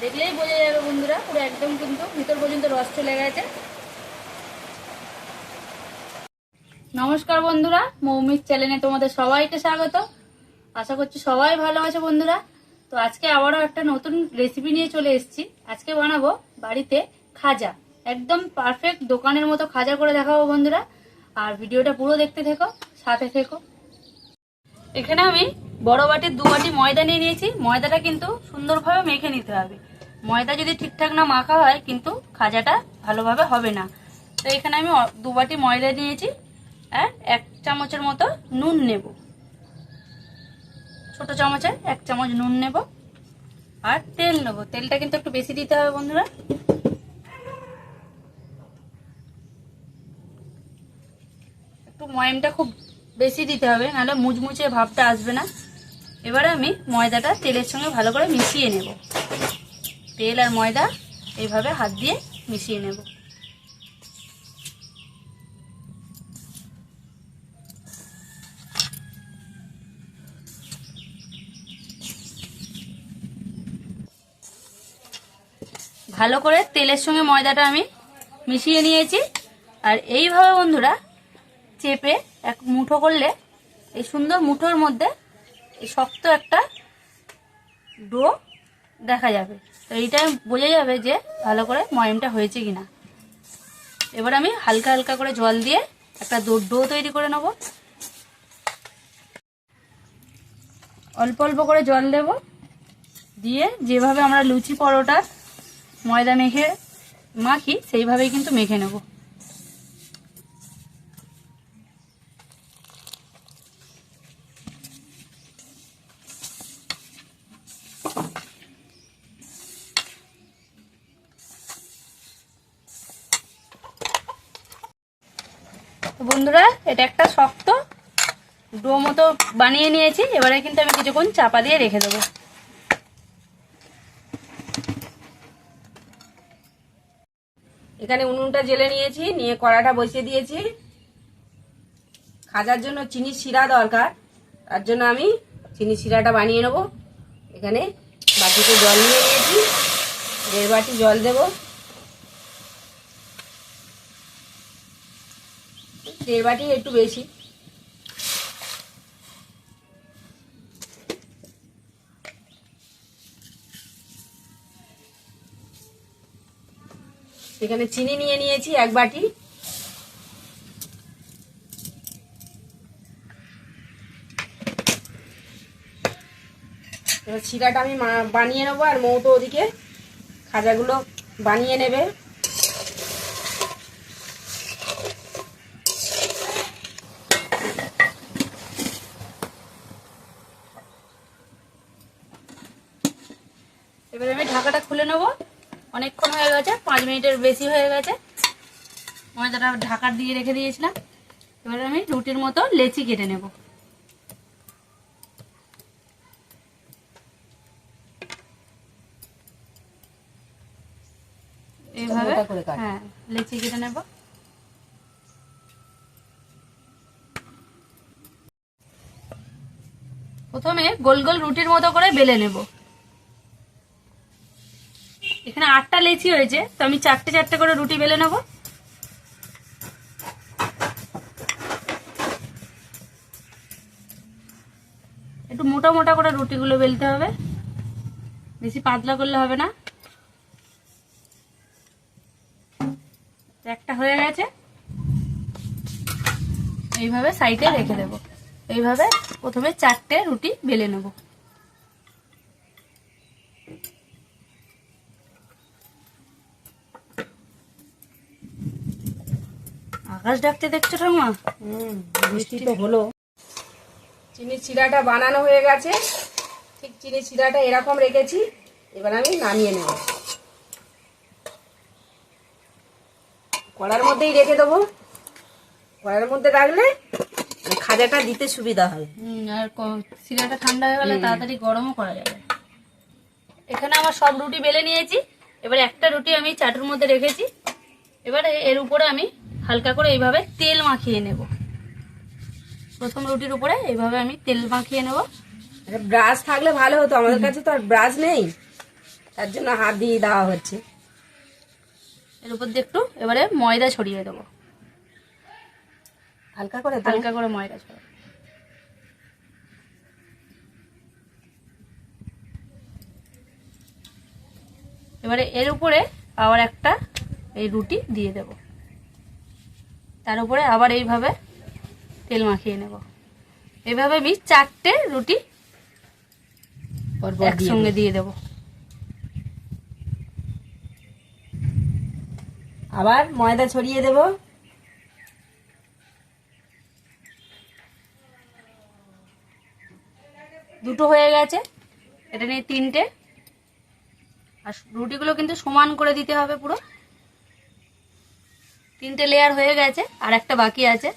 দেখলেই বোঝা যাবে বন্ধুরা, পুরো একদম কিন্তু ভিতর পর্যন্ত রস চলে গেছে। নমস্কার বন্ধুরা, মৌমির চ্যানেলে তোমাদের সবাইকে স্বাগত। আশা করছি সবাই ভালো আছে বন্ধুরা। তো আজকে আবারও একটা নতুন রেসিপি নিয়ে চলে এসেছি। আজকে বানাবো বাড়িতে খাজা, একদম পারফেক্ট দোকানের মতো খাজা করে দেখাবো বন্ধুরা। আর ভিডিওটা পুরো দেখতে থেকো, সাথে থেকো। এখানে আমি বড় বাটির 2 বাটি ময়দা নিয়ে নিয়েছি। ময়দাটা কিন্তু সুন্দরভাবে মেখে নিতে হবে। ময়দা যদি ঠিকঠাক না মাখা হয় কিন্তু খাজাটা ভালোভাবে হবে না। তো এখানে আমি 2 বাটি ময়দা নিয়েছি আর 1 চামচের মতো নুন নেব। ছোট চামচে 1 চামচ নুন নেব আর তেল নেব। তেলটা কিন্তু একটু বেশি দিতে হবে বন্ধুরা। একটু ময়ামটা খুব বেশি দিতে হবে, নাহলে মুচমুচে ভাবটা আসবে না। এবারে আমি ময়দাটা তেলের সঙ্গে ভালো করে মিশিয়ে নেব। তেল আর ময়দা এইভাবে হাত দিয়ে মিশিয়ে নেব। ভালো করে তেলের সঙ্গে ময়দাটা আমি মিশিয়ে নিয়েছি। আর এইভাবে বন্ধুরা চেপে এক মুঠো করলে এই সুন্দর মুঠোর মধ্যে এই শক্ত একটা ডো দেখা যাবে। তো এইটা বোঝা যাবে যে ভালো করে ময়ামটা হয়েছে কিনা। এবার আমি হালকা হালকা করে জল দিয়ে একটা ডো তৈরি করে নেব। অল্প অল্প করে জল দেব, দিয়ে যেভাবে আমরা লুচি পরোটা ময়দা মাখি সেইভাবেই কিন্তু মেখে নেব। বন্ধুরা এটা একটা শক্ত ডো মতো বানিয়ে নিয়েছি। এবারে কিন্তু আমি কিছুক্ষণ চাপা দিয়ে রেখে দেবো। এখানে উনুনটা জেলে নিয়েছি, নিয়ে কড়াটা বসিয়ে দিয়েছি। খাজার জন্য চিনি শিরা দরকার, তার জন্য আমি চিনি শিরাটা বানিয়ে নেব। এখানে বাটিতে জল নিয়ে নিয়েছি, 1.5 বাটি জল দেব। 1.5 বাটি একটু বেশি। এখানে চিনি নিয়ে নিয়েছি 1 বাটি। এবার শিরাটা আমি বানিয়ে নেবো, আর মৌ তো ওদিকে খাজাগুলো বানিয়ে নেবে। এবারে আমি ঢাকাটা খুলে নেব। অনেকক্ষণ হয়ে গেছে, 5 মিনিটের বেশি হয়ে গেছে। ময়দাটা ঢাকা দিয়ে রেখে দিয়েছিলাম। এবারে আমি রুটির মতো লেচি কেটে নেব। এইভাবে হ্যাঁ লেচি কেটে নেব। প্রথমে গোল গোল রুটির মতো করে বেলে নেব। এখানে 8টা লেচি হয়েছে, তো আমি 4টে 4টে করে রুটি বেলে নেব। একটু মোটা মোটা করে রুটিগুলো বেলতে হবে, বেশি পাতলা করলে হবে না। একটা হয়ে গেছে, এইভাবে সাইডে রেখে দেব। এইভাবে প্রথমে 4টে রুটি বেলে নেব। আকাশ ডাকতে দেখছো ঠাকুমা? বৃষ্টি তো হলো। চিনি শিরাটা বানানো হয়ে গেছে, ঠিক চিনি শিরাটা এরকম রেখেছি। এবার আমি নামিয়ে নেব, কড়ার মধ্যেই রেখে দেবো। কড়ার মধ্যে রাখলে খাজাটা দিতে সুবিধা হয়। আর শিরাটা ঠান্ডা হয়ে গেলে তাড়াতাড়ি গরমও করা যাবে। এখানে আমার সব রুটি বেলে নিয়েছি। এবারে একটা রুটি আমি চাটুর মধ্যে রেখেছি। এবারে এর উপরে আমি হালকা করে এইভাবে তেল মাখিয়ে নেব। প্রথম রুটির উপরে এইভাবে আমি তেল মাখিয়ে নেব। ব্রাশ থাকলে ভালো হতো, আমাদের কাছে তো আর ব্রাশ নেই। তার জন্য হাত দিয়ে দেওয়া হচ্ছে। এর উপর দিয়ে একটু এবারে ময়দা ছড়িয়ে দেবো, হালকা করে তো। হালকা করে ময়দা ছড়াবো। এবারে এর উপরে আবার একটা এই রুটি দিয়ে দেব, তার উপরে আবার এইভাবে তেল মাখিয়ে নেব। এইভাবে আমি 4টে রুটি পরপর একসঙ্গে দিয়ে দেব। আবার ময়দা ছড়িয়ে দেব। দুটো হয়ে গেছে, এটা নিয়ে 3টে। আর রুটিগুলো কিন্তু সমান করে দিতে হবে পুরো। 3টে লেয়ার হয়ে গেছে, আর একটা বাকি আছে।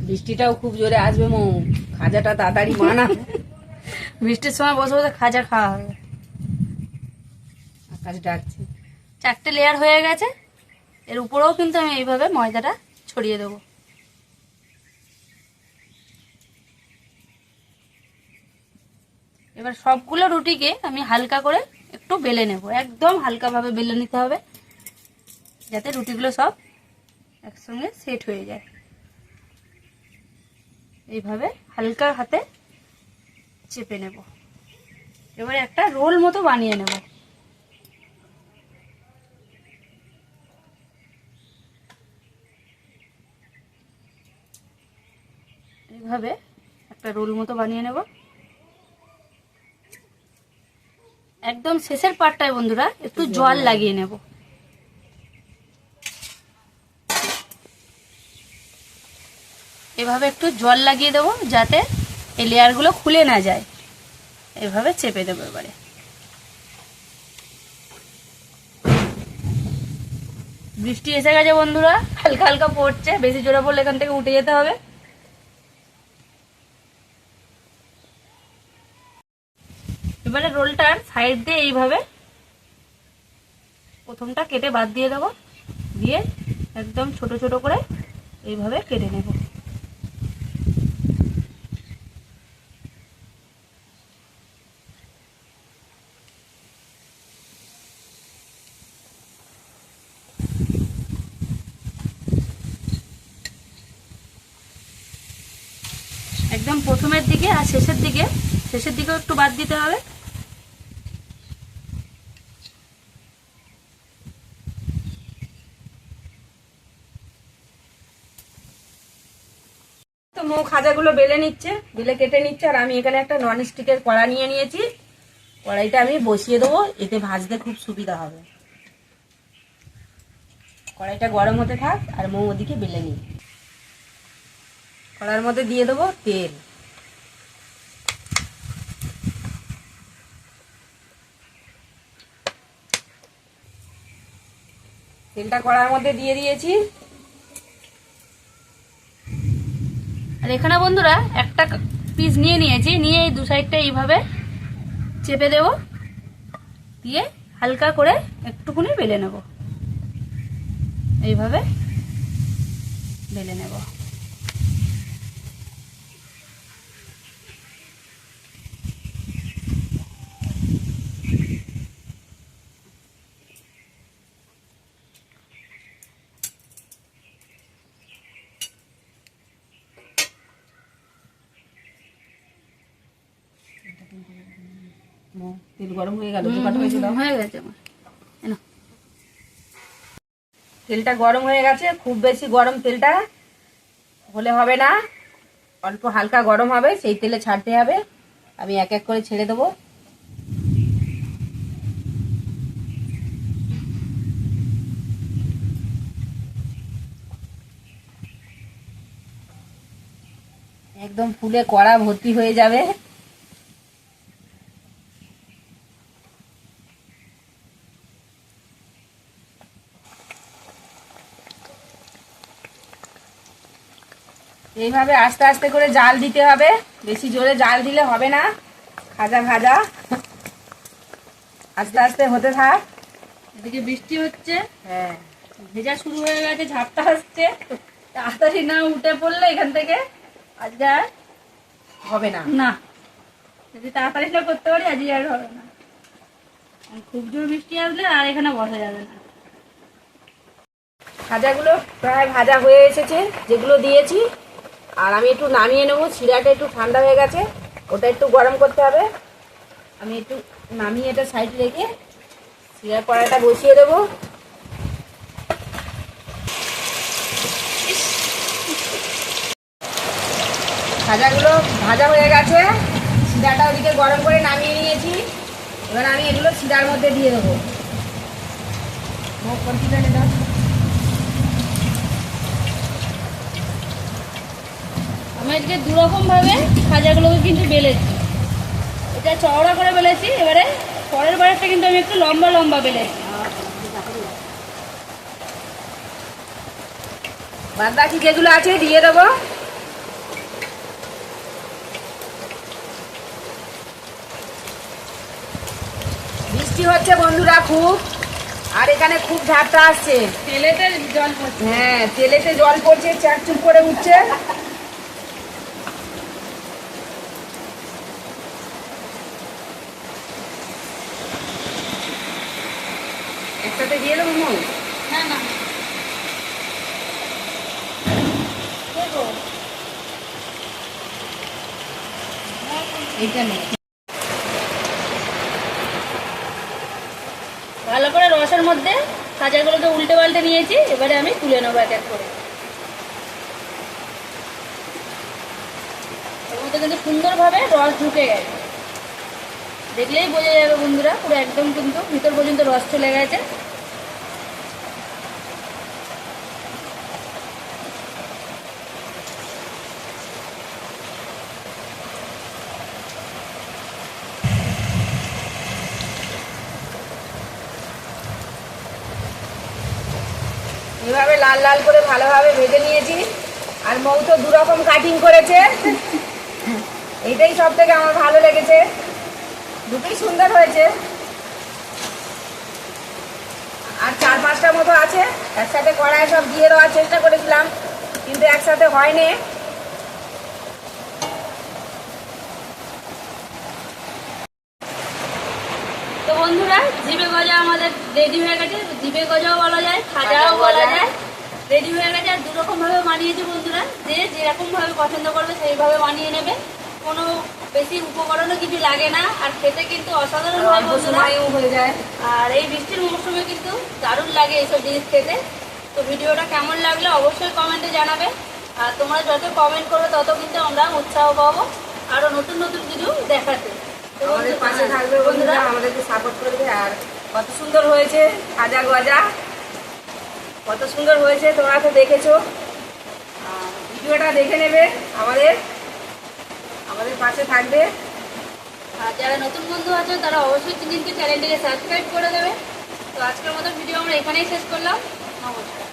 বৃষ্টিটাও খুব জোরে আসবে মৌ, খাজাটা তাড়াতাড়ি বানা। বৃষ্টির সময় বসে বসে খাজা খাওয়া হবে। আকাশ ডাকছে। 4টে লেয়ার হয়ে গেছে, এর উপরেও কিন্তু আমি এইভাবে ময়দাটা ছড়িয়ে দেবো। এবার সবগুলো রুটিকে আমি হালকা করে একটু বেলে নেব, একদম হালকাভাবে বেলে নিতে হবে, যাতে রুটিগুলো সব একসঙ্গে সেট হয়ে যায়। এইভাবে হালকা হাতে চেপে নেব। এবারে একটা রোল মতো বানিয়ে নেব। এইভাবে একটা রোল মতো বানিয়ে নেব। একদম শেষের পার্টটায় বন্ধুরা একটু জল লাগিয়ে নেব। এভাবে একটু জল লাগিয়ে দেবো, যাতে এই লেয়ারগুলো খুলে না যায়। এভাবে চেপে দেবো। এবারে বৃষ্টি এসে গেছে বন্ধুরা, হালকা হালকা পড়ছে, বেশি জোরে পড়লে এখান থেকে উঠে যেতে হবে। এবারে রোলটার সাইড দিয়ে এইভাবে প্রথমটা কেটে বাদ দিয়ে দেবো, দিয়ে একদম ছোট ছোট করে এইভাবে কেটে নেব। একদম প্রথমের দিকে আর শেষের দিকেও একটু বাদ দিতে হবে। তো মৌ খাজাগুলো বেলে নিচ্ছে, বেলে কেটে নিচ্ছে। আর আমি এখানে একটা নন স্টিকের কড়া নিয়ে নিয়েছি। কড়াইটা আমি বসিয়ে দেবো, এতে ভাজতে খুব সুবিধা হবে। কড়াইটা গরম হতে থাক আর মৌ ওদিকে বেলে নিই। কড়ার মধ্যে দিয়ে দেবো তেল। তেলটা কড়ার মধ্যে দিয়ে দিয়েছি। আর এখানে বন্ধুরা একটা পিস নিয়ে নিয়েছি, নিয়ে এই দু সাইডটা এইভাবে চেপে দেব, দিয়ে হালকা করে একটুখানি বেলে নেব। এইভাবে বেলে নেব। তেল গরম হয়ে গেল, হয়ে গেছে আমার। তেলটা গরম হয়ে গেছে। খুব বেশি গরম তেলটা হলে হবে না, অল্প হালকা গরম হবে, সেই তেলে ছাড়তে হবে। আমি এক এক করে ছেড়ে দেবো। একদম ফুলে কড়া ভর্তি হয়ে যাবে। এইভাবে আস্তে আস্তে করে জাল দিতে হবে, বেশি জোরে জাল দিলে হবে না খাজা ভাজা। আস্তে আস্তে হতে থাক। এদিকে বৃষ্টি হচ্ছে, হ্যাঁ, ভেজা শুরু হয়ে গেছে, ঝাপটা আসছে। তাড়াতাড়ি না উঠে পড়লে এখান থেকে আজকে আর হবে না। না, যদি তাড়াতাড়ি না করতে পারি আজকে আর হবে না। আর খুব জোর বৃষ্টি আসলে আর এখানে বসা যাবে না। ভাজাগুলো প্রায় ভাজা হয়ে এসেছে, যেগুলো দিয়েছি। আর আমি একটু নামিয়ে নেবো, শিরাটা একটু ঠান্ডা হয়ে গেছে, ওটা একটু গরম করতে হবে। আমি একটু নামিয়ে এটা সাইড রেখে শিরার কড়াইটা বসিয়ে দেবো। ভাজাগুলো ভাজা হয়ে গেছে, শিরাটা ওদিকে গরম করে নামিয়ে নিয়েছি। এবার আমি এগুলো শিরার মধ্যে দিয়ে দেবো। আমি আজকে দুরকম ভাবে খাজাগুলোকে কিন্তু বেলেছি। এটা চওড়া করে বেলেছি, এবারে পরের বারেরটা কিন্তু আমি একটু লম্বা লম্বা বেলেছি। বাদ বাকি যেগুলো আছে দিয়ে দেবো। বৃষ্টি হচ্ছে বন্ধুরা খুব, আর এখানে খুব ঝাপটা আসছে। তেলেতে জল পড়ছে। হ্যাঁ, তেলেতে জল পড়ছে, চাকচুক করে উঠছে। একসাথে দিয়ে দেবো মৌ? না না, দেখো এইটা নেই। ভালো করে রসের মধ্যে খাজাগুলোকে উল্টে পাল্টে নিয়েছি। এবারে আমি তুলে নেবো এক এক করে। এর মধ্যে কিন্তু সুন্দরভাবে রস ঢুকে গেছে, দেখলেই বোঝা যাবে বন্ধুরা। পুরো একদম কিন্তু ভিতর পর্যন্ত রস চলে গেছে। এভাবে লাল লাল করে ভালোভাবে ভেজে নিয়েছি। আর মৌ তো দুরকম কাটিং করেছে, এইটাই সব থেকে আমার ভালো লেগেছে। দুটোই সুন্দর হয়েছে। আর 4-5টা মতো আছে, একসাথে কড়াই সব দিয়ে দেওয়ার চেষ্টা করেছিলাম, কিন্তু একসাথে হয়নি। তো বন্ধুরা, জিভে গজা আমাদের রেডি হয়ে গেছে। জিভে গজাও বলা যায়, খাজাও বলা যায়, রেডি হয়ে গেছে। আর দুরকম ভাবে বানিয়েছি বন্ধুরা, যে যেরকম ভাবে পছন্দ করবে সেইভাবে বানিয়ে নেবে। কোনো বেশি উপকরণও কিছু লাগে না, আর খেতে কিন্তু অসাধারণ হয় বন্ধুরা। সময়ও হয়ে যায়। আর এই বৃষ্টির মৌসুমে কিন্তু দারুণ লাগে এইসব জিনিস খেতে। তো ভিডিওটা কেমন লাগলো অবশ্যই কমেন্টে জানাবে। আর তোমরা যত কমেন্ট করবে তত কিন্তু আমরা উৎসাহ পাবো আরো নতুন নতুন কিছু দেখাতে। তো আমাদের পাশে থাকবে বন্ধুরা, আমাদেরকে সাপোর্ট করবে। আর কত সুন্দর হয়েছে খাজা গজা, কত সুন্দর হয়েছে, তোমরা তো দেখেছো। ভিডিওটা দেখে নেবে, আমাদের পাশে থাকবে। আর যারা নতুন বন্ধু আছে তারা অবশ্যই কিন্তু চ্যানেলটিকে সাবস্ক্রাইব করে দেবে। তো আজকের মতো ভিডিও আমরা এখানেই শেষ করলাম। নমস্কার।